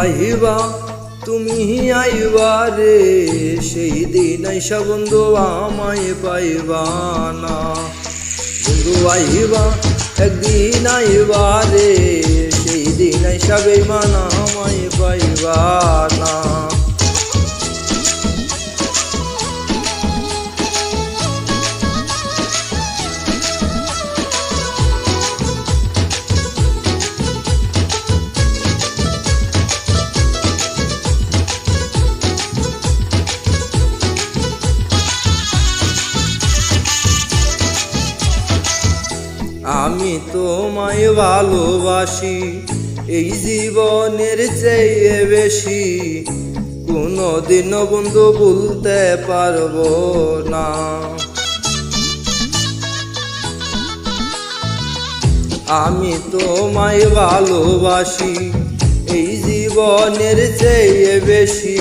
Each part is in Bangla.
আইবা তুমি আইবা রে, সেই দিন আইসা বন্ধু আমায় পাইবা না। বন্ধু আইবা একদিন আইবা রে, সেই দিন আইসা বেঈমান আমায় পাইবা না। আমি তোমায় ভালোবাসি এই জীবনের চেয়ে বেশি, কোনোদিনও বন্ধু ভুলতে পারবো না। আমি তোমায় ভালোবাসি এই জীবনের চেয়ে বেশি,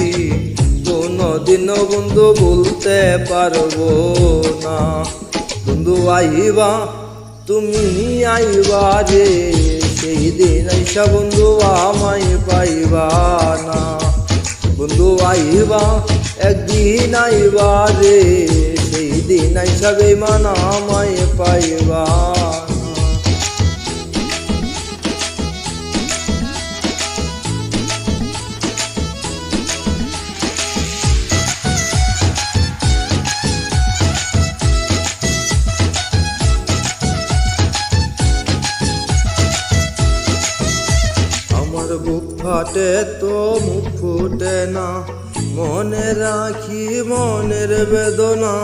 কোনোদিনও বন্ধু ভুলতে পারবো না। বন্ধু আইবা তুমি আইবা রে, সেই দিন আইসা বন্ধু আমায় পাইবা না। বন্ধু আইবা একদিন আইবা রে, সেই দিন আইসা বেঈমান আমায় পাইবা না। বুক ফাটে তো মুখ ফুটে না, মনে রাখি মনের বেদনা,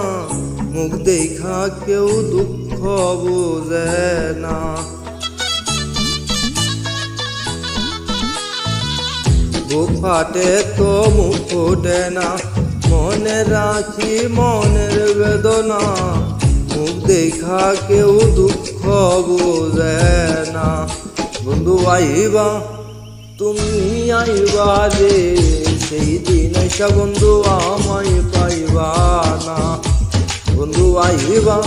মুখ দেখা কেউ দুঃখ বুঝে না। বুক ফাটে তো মুখ ফুটে না, মনে রাখি মনের বেদনা, মুখ দেখা কেউ দুঃখ বুঝে না। বন্ধু আইবা তুমি আইবা রে, সেই দিন আইসা বন্ধু আমায় পাইবা না। বন্ধু আইবা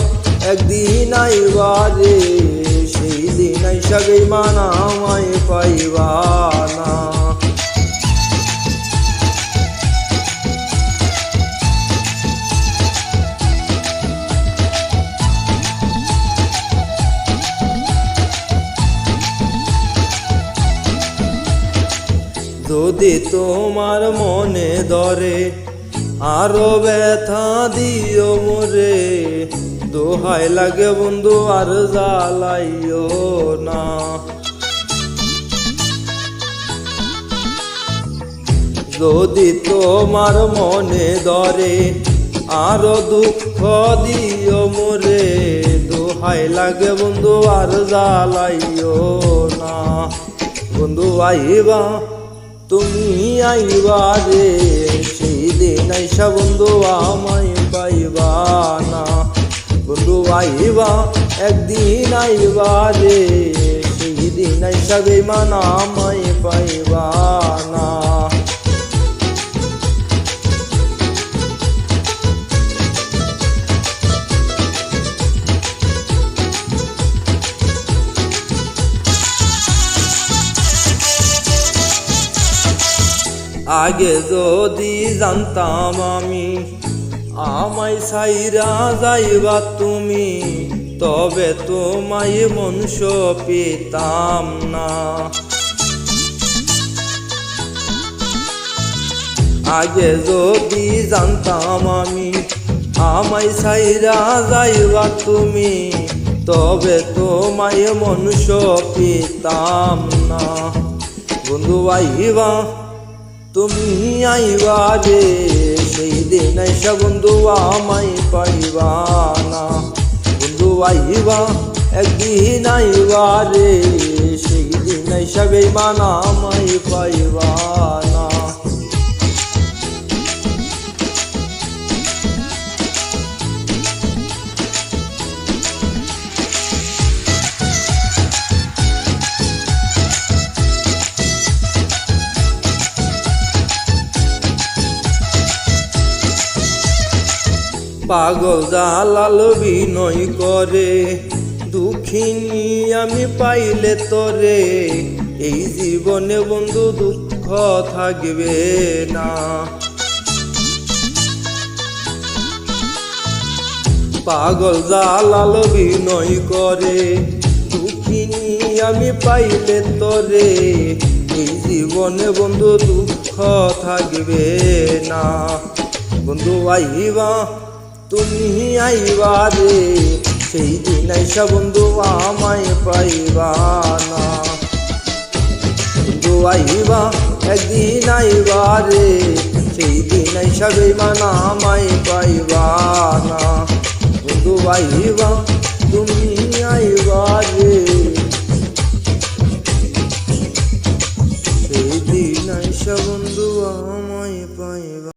একদিন আইবা রে, সেই দিন আইসা বেঈমান আমায় পাইবা না। যদি তোমার মনে ধরে আরো ব্যথা দিও মোরে, দোহাই লাগে বন্ধু আর জ্বালাইও না। যদি তোমার মনে ধরে আরো দুঃখ দিও মোরে, দোহাই লাগে বন্ধু আর জ্বালাইও না। বন্ধু আইবা তুমি আইবা রে, সেই দিন আইসা বন্ধু আমায় পাইবা না। বন্ধু আইবা একদিন আইবা রে, সেই দিন আইসা বেঈমান আমায় পাইবা না। আগে যদি জানতাম আমি আমায় ছাইরা যাইবা তুমি, তবে তোমায় মনুষ্য পেতাম না। আগে যদি জানতাম আমি আমায় ছাইরা যাইবা তুমি, তবে তোমায় মনুষ্য পেতাম না। বন্ধু আইবা তুমি আইবা রে, সেই দিন আইসা বন্ধু আমায় পাইবা না। বন্ধু আইবা একদিন আইবা রে, সেই দিন আইসা বেঈমান আমায় পাইবা না। পাগল জালাল বিনয় করে, দুঃখিনী আমি পাইলে তরে, এই জীবনে বন্ধু দুঃখ থাকবে না। পাগল জালাল বিনয় করে, দুঃখিনী আমি পাইলে তরে, এই জীবনে বন্ধু দুঃখ থাকবে না। বন্ধু আইবা তুমি আইবা রে, সেই দিন আইসা বন্ধু আমায় পাইবা না। বন্ধু আইবা একদিন আইবা রে, সেই দিন আইসা বেঈমান আমায় পাইবা না। বন্ধু আইবা